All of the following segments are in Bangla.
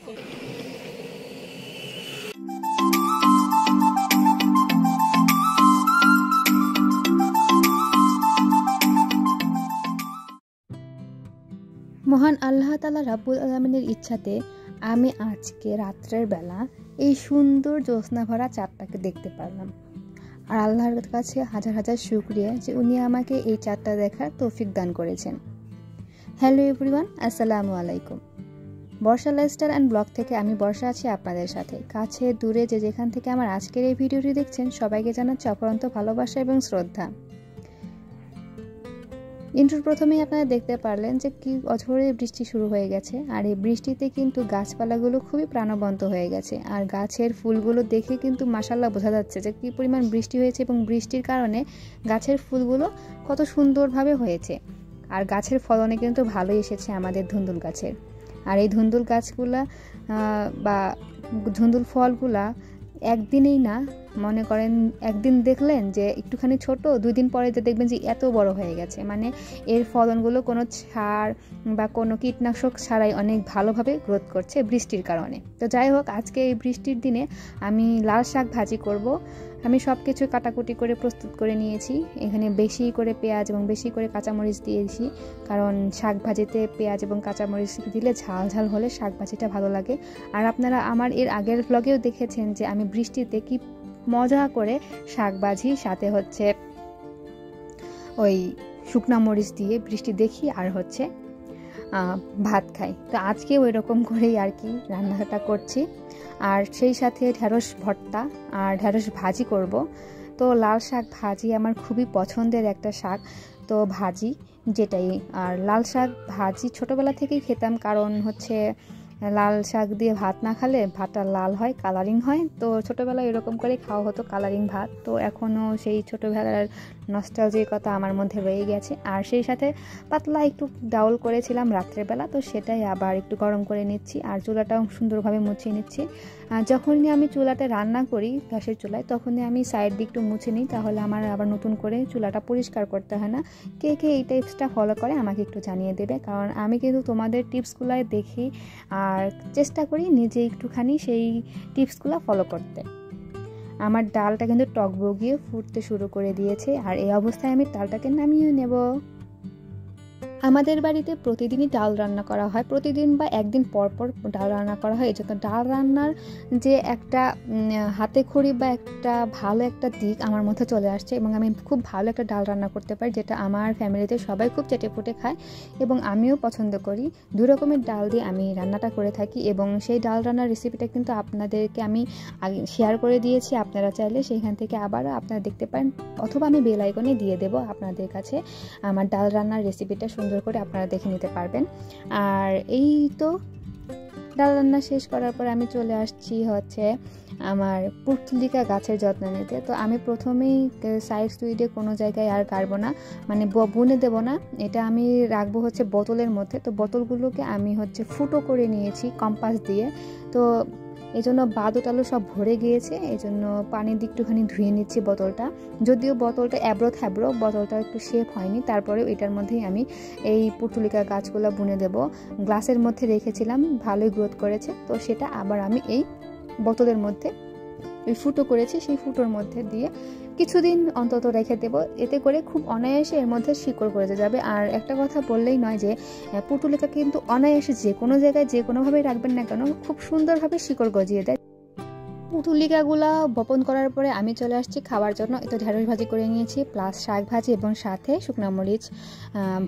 মহান আল্লাহ তাআলা রাব্বুল আলামিনের ইচ্ছাতে আমি আজকে রাত্রের বেলা এই সুন্দর জ্যোৎস্না ভরা চাঁদটাকে দেখতে পারলাম। আর আল্লাহর কাছে হাজার হাজার শুকরিয়া যে উনি আমাকে এই চাঁদটা দেখার তৌফিক দান করেছেন। হ্যালো এভরিওয়ান, আসসালামু আলাইকুম। বর্ষা লাইফস্টাইল অ্যান্ড ব্লগ থেকে আমি বর্ষা আছি আপনাদের সাথে। কাছে দূরে যে যেখান থেকে আমার আজকের এই ভিডিওটি দেখছেন সবাইকে জানাচ্ছি অপরন্ত ভালোবাসা এবং শ্রদ্ধা। ইন্ট্রোর প্রথমেই আপনারা দেখতে পারলেন যে কি অঝোরে বৃষ্টি শুরু হয়ে গেছে। আর এই বৃষ্টিতে কিন্তু গাছপালাগুলো খুবই প্রাণবন্ত হয়ে গেছে। আর গাছের ফুলগুলো দেখে কিন্তু মাশাআল্লাহ বোঝা যাচ্ছে যে কী পরিমাণ বৃষ্টি হয়েছে এবং বৃষ্টির কারণে গাছের ফুলগুলো কত সুন্দরভাবে হয়েছে। আর গাছের ফলনে কিন্তু ভালোই এসেছে আমাদের ধুন্দুল গাছের। আর এই ধুন্দুল গাছগুলা বা ধুন্দুল ফলগুলা একদিনেই না, মনে করেন একদিন দেখলেন যে একটুখানি ছোট, 2 দিন পরে দেখবেন যে এত বড় হয়ে গেছে। মানে এর ফলনগুলো কোনো সার বা কোনো কীটনাশক ছাড়াই অনেক ভালোভাবে গ্রোথ করছে বৃষ্টির কারণে। তো যাই হোক, আজকে এই বৃষ্টির দিনে আমি লাল শাক ভাজি করব। আমি সব কিছু কাটাকুটি করে প্রস্তুত করে নিয়েছি। এখানে বেশি করে পেঁয়াজ এবং বেশি করে কাঁচামরিচ দিয়েছি, কারণ শাক ভাজিতে পেঁয়াজ এবং কাঁচামরিচ দিলে ঝাল ঝাল হলে শাক ভাজিটা ভালো লাগে। আর আপনারা আমার এর আগের ব্লগেও দেখেছেন যে আমি বৃষ্টিতে কি মজা করে শাক ভাজি সাথে হচ্ছে ওই শুকনা মরিচ দিয়ে বৃষ্টি দেখি আর হচ্ছে ভাত খাই। তো আজকে ওই রকম করেই আর কি রান্নাটা করছি। আর সেই সাথে ঢেঁড়স ভর্তা আর ঢেঁড়স ভাজি করব। তো লাল শাক ভাজি আমার খুবই পছন্দের একটা শাক, তো ভাজি যেটাই। আর লাল শাক ভাজি ছোটোবেলা থেকেই খেতাম, কারণ হচ্ছে লাল শাক দিয়ে ভাত না খেলে ভাতটা লাল হয়, কালারিং হয়। তো ছোটোবেলায় এরকম করে খাওয়া হতো কালারিং ভাত। তো এখনও সেই ছোটোবেলার নস্টালজিকতা আমার মধ্যে রয়ে গেছে। আর সেই সাথে পাতলা একটু ডাউল করেছিলাম রাত্রেবেলা, তো সেটাই আবার একটু গরম করে নিচ্ছি। আর চুলাটাও সুন্দরভাবে মুছিয়ে নিচ্ছি। আর যখনই আমি চুলাতে রান্না করি গ্যাসের চুলায়, তখনই আমি সাইড দিয়ে একটু মুছে নিই, তাহলে আমার আবার নতুন করে চুলাটা পরিষ্কার করতে হয় না। কে কে এই টিপসটা ফলো করে আমাকে একটু জানিয়ে দেবে, কারণ আমি কিন্তু তোমাদের টিপসগুলো দেখি আর চেষ্টা করি নিজে একটুখানি সেই টিপসগুলো ফলো করতে। আমার ডালটা কিন্তু টকবগিয়ে ফুটতে শুরু করে দিয়েছে। আর এই অবস্থায় আমি ডালটাকে নামিয়ে নেব। আমাদের বাড়িতে প্রতিদিনই ডাল রান্না করা হয়, প্রতিদিন বা একদিন পর পর ডাল রান্না করা হয়। এই জন্য ডাল রান্নার যে একটা হাতে খড়ি বা একটা ভালো একটা দিক আমার মধ্যে চলে আসছে, এবং আমি খুব ভালো একটা ডাল রান্না করতে পারি, যেটা আমার ফ্যামিলিতে সবাই খুব চেটেপুটে খায় এবং আমিও পছন্দ করি। 2 রকমের ডাল দিয়ে আমি রান্নাটা করে থাকি, এবং সেই ডাল রান্নার রেসিপিটা কিন্তু আপনাদেরকে আমি শেয়ার করে দিয়েছি। আপনারা চাইলে সেইখান থেকে আবারও আপনারা দেখতে পারেন, অথবা আমি বেল আইকনে দিয়ে দেবো আপনাদের কাছে আমার ডাল রান্নার রেসিপিটা সুন্দর করে আপনারা দেখে নিতে পারবেন। আর এই তো ডাল রান্না শেষ করার পর আমি চলে আসছি হচ্ছে আমার পুর্তলিকা গাছের যত্ন নিতে। তো আমি প্রথমেই সাইড সুইডে কোনো জায়গায় আর গাড়বো না, মানে বুনে দেবো না, এটা আমি রাখবো হচ্ছে বোতলের মধ্যে। তো বোতলগুলোকে আমি হচ্ছে ফুটো করে নিয়েছি কম্পাস দিয়ে। তো এই জন্য বাদু টালু সব ভরে গিয়েছে, এই জন্য পানির দিয়ে একটুখানি ধুয়ে নিচ্ছি বোতলটা। যদিও বোতলটা অ্যাব্রো থ্যাব্রো, বোতলটা একটু শেপ হয়নি, তারপরেও এটার মধ্যেই আমি এই পুর্তলিকা গাছগুলো বুনে দেব। গ্লাসের মধ্যে রেখেছিলাম, ভালোই গ্রোথ করেছে। তো সেটা আবার আমি এই বোতলের মধ্যে ওই ফুটো করেছি সেই ফুটোর মধ্যে দিয়ে কিছুদিন অন্তত রেখে দেবো। এতে করে খুব অনায়াসে এর মধ্যে শিকড় গজে যাবে। আর একটা কথা বললেই নয় যে পুর্তলিকা কিন্তু অনায়াসে যে কোনো জায়গায় যে কোনোভাবে রাখবেন না কেন খুব সুন্দরভাবে শিকড় গজিয়ে দেয়। পুর্তলিকাগুলা বপন করার পরে আমি চলে আসছি খাওয়ার জন্য। এটা ঢেঁড়স ভাজি করে নিয়েছি, প্লাস শাক ভাজি এবং সাথে শুকনো মরিচ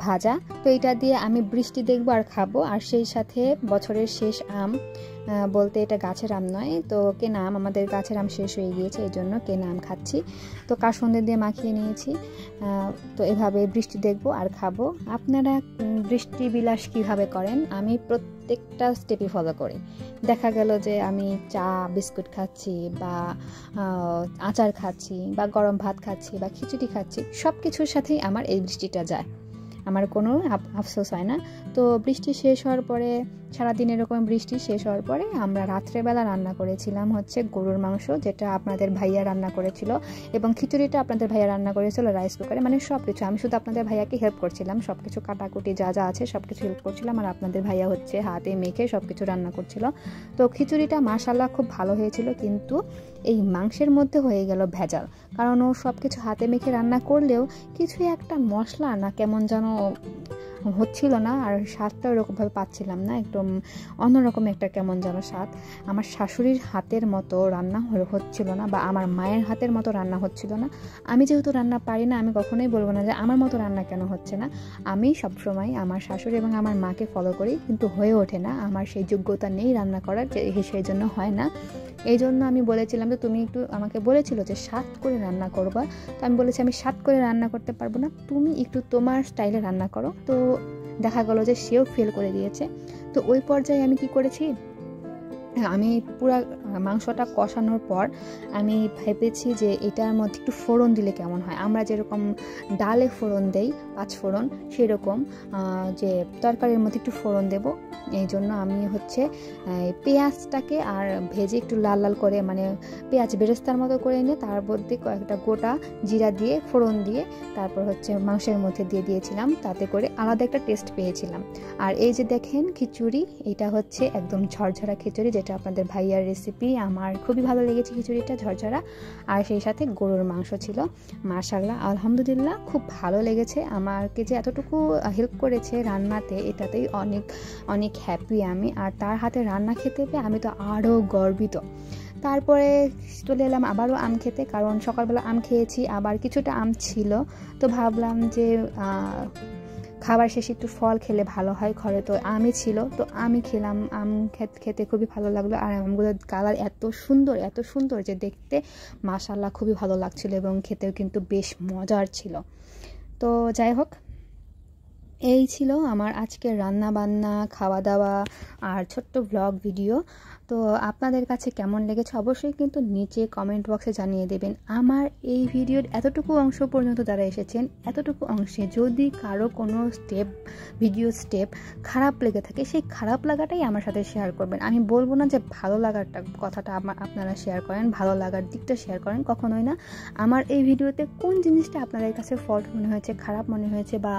ভাজা। তো এটা দিয়ে আমি বৃষ্টি দেখবো আর খাবো। আর সেই সাথে বছরের শেষ আম, বলতে এটা গাছের আম নয়, তো কেনা আম, আমাদের গাছের আম শেষ হয়ে গিয়েছে, এই জন্য কেনা আম খাচ্ছি। তো কাসুন্দি দিয়ে মাখিয়ে নিয়েছি। তো এভাবে বৃষ্টি দেখবো আর খাবো। আপনারা বৃষ্টি বিলাস কিভাবে করেন? আমি প্রত্যেকটা স্টেপই ফলো করি। দেখা গেল যে আমি চা বিস্কুট খাচ্ছি বা আচার খাচ্ছি বা গরম ভাত খাচ্ছি বা খিচুড়ি খাচ্ছি, সব কিছুর সাথেই আমার এই বৃষ্টিটা যায়, আমার কোনো আফসোস হয় না। তো বৃষ্টি শেষ হওয়ার পরে সারাদিন এরকম বৃষ্টি শেষ হওয়ার পরে আমরা রাত্রেবেলা রান্না করেছিলাম হচ্ছে গরুর মাংস, যেটা আপনাদের ভাইয়া রান্না করেছিল, এবং খিচুড়িটা আপনাদের ভাইয়া রান্না করেছিল রাইস কুকারে। মানে সব কিছু আমি শুধু আপনাদের ভাইয়াকে হেল্প করছিলাম, সব কিছু কাটাকুটি যা যা আছে সব কিছু হেল্প করছিলাম, আর আপনাদের ভাইয়া হচ্ছে হাতে মেখে সব কিছু রান্না করছিল। তো খিচুড়িটা মাশাআল্লাহ খুব ভালো হয়েছিল, কিন্তু এই মাংসের মধ্যে হয়ে গেল ভেজাল। কারণ ও সব কিছু হাতে মেখে রান্না করলেও কিছু একটা মশলা না কেমন যেন হচ্ছিল না, আর স্বাদটা ওরকমভাবে পাচ্ছিলাম না, একদম অন্যরকম একটা কেমন যেন স্বাদ। আমার শাশুড়ির হাতের মতো রান্না হচ্ছিল না, বা আমার মায়ের হাতের মতো রান্না হচ্ছিল না। আমি যেহেতু রান্না পারি না, আমি কখনোই বলবো না যে আমার মতো রান্না কেন হচ্ছে না। আমি সবসময় আমার শাশুড়ি এবং আমার মাকে ফলো করি, কিন্তু হয়ে ওঠে না, আমার সেই যোগ্যতা নেই রান্না করার, সেই জন্য হয় না। এই জন্য আমি বলেছিলাম যে তুমি একটু আমাকে বলেছিল যে স্বাদ করে রান্না করবা, তো আমি বলেছি আমি স্বাদ করে রান্না করতে পারবো না, তুমি একটু তোমার স্টাইলে রান্না করো। তো দেখা গেল যে সেও ফেল করে দিয়েছে। তো ওই পর্যায়ে আমি কি করেছি, আমি পুরা মাংসটা কষানোর পর আমি ভেবেছি যে এটার মধ্যে একটু ফোড়ন দিলে কেমন হয়। আমরা যেরকম ডালে ফোড়ন দেই 5 ফোড়ন, সেরকম যে তরকারির মধ্যে একটু ফোড়ন দেব। এই জন্য আমি হচ্ছে পেঁয়াজটাকে আর ভেজে একটু লাল লাল করে, মানে পেঁয়াজ বেরেস্তার মতো করে এনে তার মধ্যে কয়েকটা গোটা জিরা দিয়ে ফোড়ন দিয়ে তারপর হচ্ছে মাংসের মধ্যে দিয়ে দিয়েছিলাম, তাতে করে আলাদা একটা টেস্ট পেয়েছিলাম। আর এই যে দেখেন খিচুড়ি, এটা হচ্ছে একদম ঝরঝরা খিচুড়ি, যেটা আপনাদের ভাইয়ার রেসিপি। আমার খুবই ভালো লেগেছে খিচুড়িটা, ঝরঝরা, আর সেই সাথে গরুর মাংস ছিল। মাশাআল্লাহ আলহামদুলিল্লাহ খুব ভালো লেগেছে। আমাকে যে এতটুকু হেল্প করেছে রান্নাতে, এটাতেই অনেক অনেক হ্যাপি আমি। আর তার হাতে রান্না খেতে পেয়ে আমি তো আরও গর্বিত। তারপরে চলে এলাম আবারও আম খেতে, কারণ সকালবেলা আম খেয়েছি, আবার কিছুটা আম ছিল, তো ভাবলাম যে খাবার শেষে একটু ফল খেলে ভালো হয়। ঘরে তো আমই ছিল, তো আমি খেলাম। আম খেতে খুবই ভালো লাগলো, আর আমগুলোর কালার এত সুন্দর যে দেখতে মাশাআল্লাহ খুবই ভালো লাগছিল, এবং খেতেও কিন্তু বেশ মজার ছিল। তো যাই হোক, এই ছিল আমার আজকের রান্না বান্না, খাওয়া দাওয়া আর ছোট্ট ব্লগ ভিডিও। তো আপনাদের কাছে কেমন লেগেছে অবশ্যই কিন্তু নিচে কমেন্ট বক্সে জানিয়ে দেবেন। আমার এই ভিডিওর এতটুকু অংশ পর্যন্ত যারা এসেছেন, এতটুকু অংশে যদি কারো কোনো ভিডিও স্টেপ খারাপ লেগে থাকে, সেই খারাপ লাগাটাই আমার সাথে শেয়ার করবেন। আমি বলবো না যে ভালো লাগাটা কথাটা আপনারা শেয়ার করেন, ভালো লাগার দিকটা শেয়ার করেন, কখনোই না। আমার এই ভিডিওতে কোন জিনিসটা আপনাদের কাছে ফল্ট মনে হয়েছে, খারাপ মনে হয়েছে, বা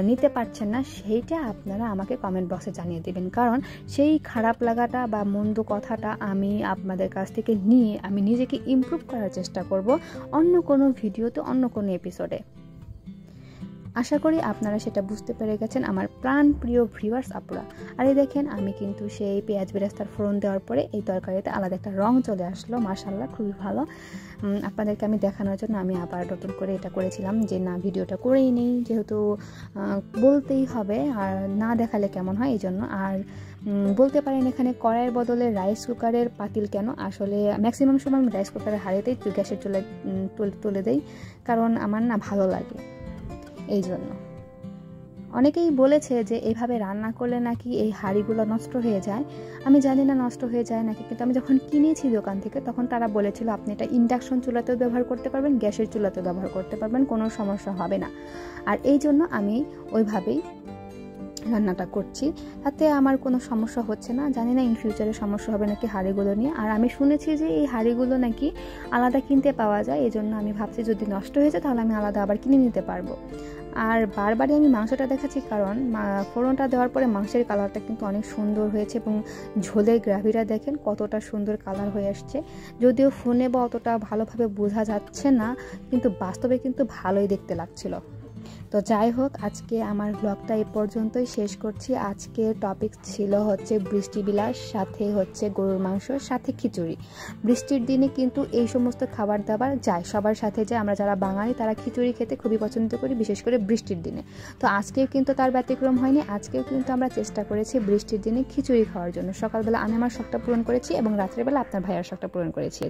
নিতে পারছেন না, সেইটা আপনারা আমাকে কমেন্ট বক্সে জানিয়ে দেবেন। কারণ সেই খারাপ লাগাটা বা মন্দ কথাটা আমি আপনাদের কাছ থেকে নিয়ে আমি নিজেকে ইমপ্রুভ করার চেষ্টা করব অন্য কোনো ভিডিওতে, অন্য কোনো এপিসোডে। আশা করি আপনারা সেটা বুঝতে পেরে গেছেন আমার প্রাণ প্রিয় ভিউয়ার্স আপুরা। আর এই দেখেন, আমি কিন্তু সেই পেঁয়াজ বেরেস্তার ফোড়ন দেওয়ার পরে এই তরকারিতে আলাদা একটা রং চলে আসলো, মাশাআল্লাহ খুবই ভালো। আপনাদেরকে আমি দেখানোর জন্য আমি আবার নতুন করে এটা করেছিলাম যে না, ভিডিওটা করেই নেই, যেহেতু বলতেই হবে, আর না দেখালে কেমন হয়, এই জন্য। আর বলতে পারেন এখানে কড়াইয়ের বদলে রাইস কুকারের পাতিল কেন, আসলে ম্যাক্সিমাম সময় আমি রাইস কুকারের হাঁড়িতেই গ্যাসের চুলায় তুলে দেই, কারণ আমার না ভালো লাগে। এই জন্য অনেকেই বলেছে যে এইভাবে রান্না করলে নাকি এই হাঁড়িগুলো নষ্ট হয়ে যায়। আমি জানি না নষ্ট হয়ে যায় নাকি, কিন্তু আমি যখন কিনেছি দোকান থেকে তখন তারা বলেছিল আপনি এটা ইন্ডাকশন চুলাতেও ব্যবহার করতে পারবেন, গ্যাসের চুলাতেও ব্যবহার করতে পারবেন, কোনো সমস্যা হবে না। আর এই জন্য আমি ওইভাবেই রান্নাটা করছি, তাতে আমার কোনো সমস্যা হচ্ছে না। জানি না ইন ফিউচারে সমস্যা হবে নাকি হাঁড়িগুলো নিয়ে। আর আমি শুনেছি যে এই হাঁড়িগুলো নাকি আলাদা কিনতে পাওয়া যায়, এই জন্য আমি ভাবছি যদি নষ্ট হয়ে যায় তাহলে আমি আলাদা আবার কিনে নিতে পারবো। আর বারবারই আমি মাংসটা দেখাচ্ছি, কারণ ফোড়নটা দেওয়ার পরে মাংসের কালারটা কিন্তু অনেক সুন্দর হয়েছে, এবং ঝোলের গ্রাভিটা দেখেন কতটা সুন্দর কালার হয়ে আসছে। যদিও ফোনে বা অতটা ভালোভাবে বোঝা যাচ্ছে না, কিন্তু বাস্তবে কিন্তু ভালোই দেখতে লাগছিল। তো যাই হোক, আজকে আমার ব্লগটা এই পর্যন্তই শেষ করছি। আজকে টপিক ছিল হচ্ছে বৃষ্টি বিলাস, সাথে হচ্ছে গরুর মাংস, সাথে খিচুড়ি। বৃষ্টির দিনে কিন্তু এই সমস্ত খাবার দাবার যায়, সবার সাথে যায়। আমরা যারা বাঙালি তারা খিচুড়ি খেতে খুবই পছন্দ করি, বিশেষ করে বৃষ্টির দিনে। তো আজকেও কিন্তু তার ব্যতিক্রম হয়নি, আজকেও কিন্তু আমরা চেষ্টা করেছি বৃষ্টির দিনে খিচুড়ি খাওয়ার জন্য। সকালবেলা আমি আমার শখটা পূরণ করেছি, এবং রাত্রেবেলা আপনার ভাইয়ের শখটা পূরণ করেছি।